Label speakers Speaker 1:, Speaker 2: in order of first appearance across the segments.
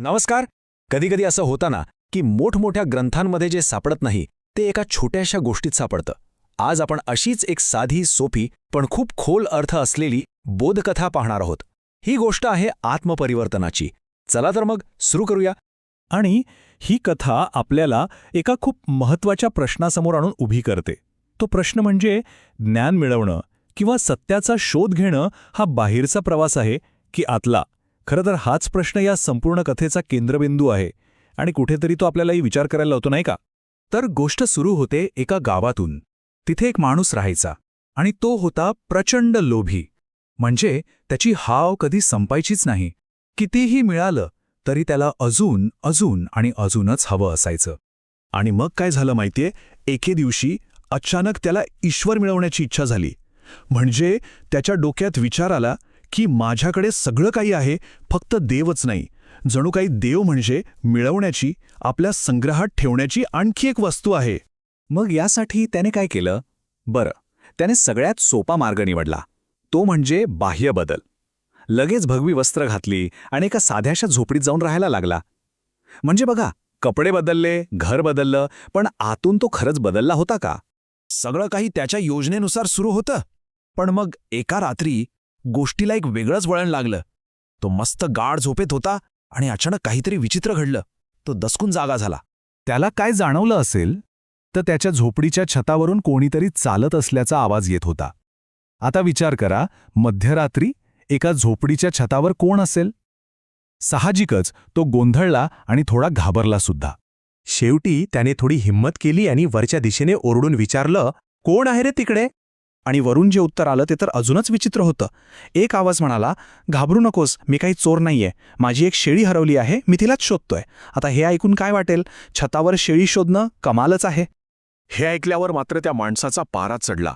Speaker 1: नमस्कार. कधीकधी असं होतं ना की मोठमोठ्या ग्रंथांमध्ये जे सापडत नाही ते एका छोट्याशा गोष्टीत सापडतं. आज आपण अशीच एक साधी, सोपी पण खूप खोल अर्थ असलेली बोधकथा पाहणार आहोत. ही गोष्ट आहे आत्मपरिवर्तनाची. चला तर मग सुरू करूया.
Speaker 2: आणि ही कथा आपल्याला एका खूप महत्त्वाच्या प्रश्नासमोर आणून उभी करते. तो प्रश्न म्हणजे ज्ञान मिळवणं किंवा सत्याचा शोध घेणं हा बाहेरचा प्रवास आहे की आतला. खरं तर हाच प्रश्न या संपूर्ण कथेचा केंद्रबिंदू आहे आणि कुठेतरी तो आपल्यालाही विचार करायला लावतो, नाही का?
Speaker 3: तर गोष्ट सुरू होते एका गावातून. तिथे एक माणूस राहायचा आणि तो होता प्रचंड लोभी. म्हणजे त्याची हाव कधी संपायचीच नाही. कितीही मिळालं तरी त्याला अजून अजून आणि अजूनच हवं असायचं. आणि मग काय झालं माहितीये, एके दिवशी अचानक त्याला ईश्वर मिळवण्याची इच्छा झाली. म्हणजे त्याच्या डोक्यात विचार आला की माझ्याकडे सगळं काही आहे, फक्त देवच नाही. जणू काही देव म्हणजे मिळवण्याची, आपल्या संग्रहात ठेवण्याची आणखी एक वस्तू आहे.
Speaker 2: मग यासाठी त्याने काय केलं? बरं, त्याने सगळ्यात सोपा मार्ग निवडला. तो म्हणजे बाह्य बदल. लगेच भगवी वस्त्र घातली आणि एका साध्याशा झोपडीत जाऊन राहायला लागला. म्हणजे बघा, कपडे बदलले, घर बदललं, पण आतून तो खरंच बदलला होता का?
Speaker 3: सगळं काही त्याच्या योजनेनुसार सुरू होतं. पण मग एका रात्री गोष्टीला एक वेगळंच वळण लागलं. तो मस्त गाढ झोपेत होता आणि अचानक काहीतरी विचित्र घडलं. तो दचकून जागा झाला.
Speaker 2: त्याला काय जाणवलं असेल तर त्याच्या झोपडीच्या छतावरून कोणीतरी चालत असल्याचा आवाज येत होता. आता विचार करा, मध्यरात्री एका झोपडीच्या छतावर कोण असेल? साहजिकच तो गोंधळला आणि थोडा घाबरला सुद्धा.
Speaker 4: शेवटी त्याने थोडी हिंमत केली आणि वरच्या दिशेने ओरडून विचारलं, कोण आहे रे तिकडे? आणि वरून जे उत्तर आलं ते तर अजूनच विचित्र होतं. एक आवाज म्हणाला, घाबरू नकोस, मी काही चोर नाहीये. माझी एक शेळी हरवली आहे, मी तिलाच शोधतोय. आता हे ऐकून काय वाटेल, छतावर शेळी शोधणं कमालच आहे.
Speaker 3: हे ऐकल्यावर मात्र त्या माणसाचा पारा चढला.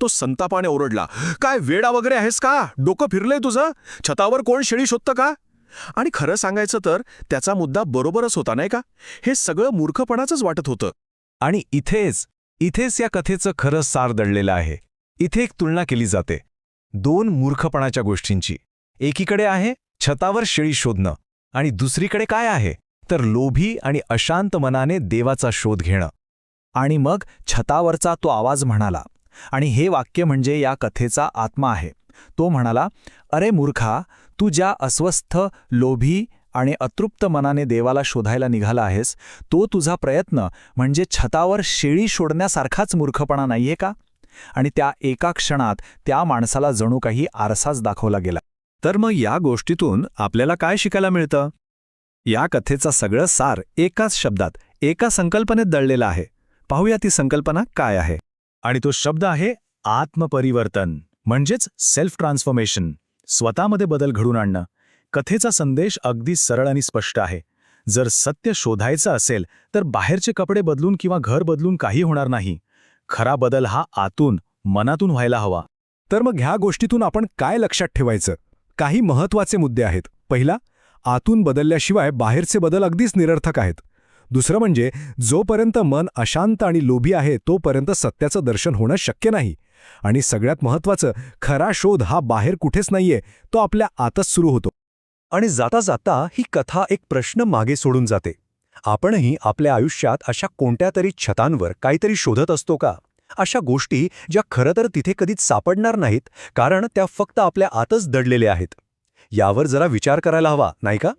Speaker 3: तो संतापाने ओरडला, काय वेडा वगैरे आहेस का? डोकं फिरलंय तुझं? छतावर कोण शेळी शोधतं का? आणि खरं सांगायचं तर त्याचा मुद्दा बरोबरच होता, नाही का? हे सगळं मूर्खपणाचंच वाटत होतं.
Speaker 1: आणि इथेच या कथेचं खरं सार दडलेलं आहे. इथे एक तुलना केली जाते दोन मूर्खपणाच्या गोष्टींची. एकीकडे आहे छतावर शेळी शोधणं आणि दुसरीकडे काय आहे तर लोभी आणि अशांत मनाने देवाचा शोध घेणं.
Speaker 2: आणि मग छतावरचा तो आवाज म्हणाला, आणि हे वाक्य म्हणजे या कथेचा आत्मा आहे. तो म्हणाला, अरे मूर्खा, तू ज्या अस्वस्थ, लोभी आणि अतृप्त मनाने देवाला शोधायला निघाला आहेस, तो तुझा प्रयत्न म्हणजे छतावर शेळी शोधण्यासारखाच मूर्खपणा नाहीये का? आणि त्या एका क्षणात त्या माणसाला जणू काही आरसाच दाखवला गेला.
Speaker 1: तर मग या गोष्टीतून आपल्याला काय शिकायला मिळतं? या कथेचा सगळं सार एकाच शब्दात, एका संकल्पनेत दडलेला आहे. पाहूया ती संकल्पना काय आहे.
Speaker 2: आणि तो शब्द आहे आत्मपरिवर्तन, म्हणजेच सेल्फ ट्रान्सफॉर्मेशन, स्वतःमध्ये बदल घडून आणणं. कथेचा संदेश अगदी सरळ आणि स्पष्ट आहे. जर सत्य शोधायचं असेल तर बाहेरचे कपडे बदलून किंवा घर बदलून काही होणार नाही. खरा बदल हा आतून, मनातून व्हायला हवा.
Speaker 1: तर मग ह्या गोष्टीतून आपण काय लक्षात ठेवायचं? काही महत्त्वाचे मुद्दे आहेत. पहिला, आतून बदलल्याशिवाय बाहेरचे बदल अगदीच निरर्थक आहेत. दुसरं म्हणजे जोपर्यंत मन अशांत आणि लोभी आहे तोपर्यंत सत्याचं दर्शन होणं शक्य नाही. आणि सगळ्यात महत्त्वाचं, खरा शोध हा बाहेर कुठेच नाहीये, तो आपल्या आतच सुरू होतो.
Speaker 4: आणि जाता जाता ही कथा एक प्रश्न मागे सोडून जाते. आपणही आपल्या आयुष्यात अशा कोणत्या तरी छतांवर काहीतरी शोधत असतो का? अशा गोष्टी ज्या खरं तर तिथे कधीच सापडणार नाहीत, कारण त्या फक्त आपल्या आतच दडलेल्या आहेत. यावर जरा विचार करायला हवा, नाही का?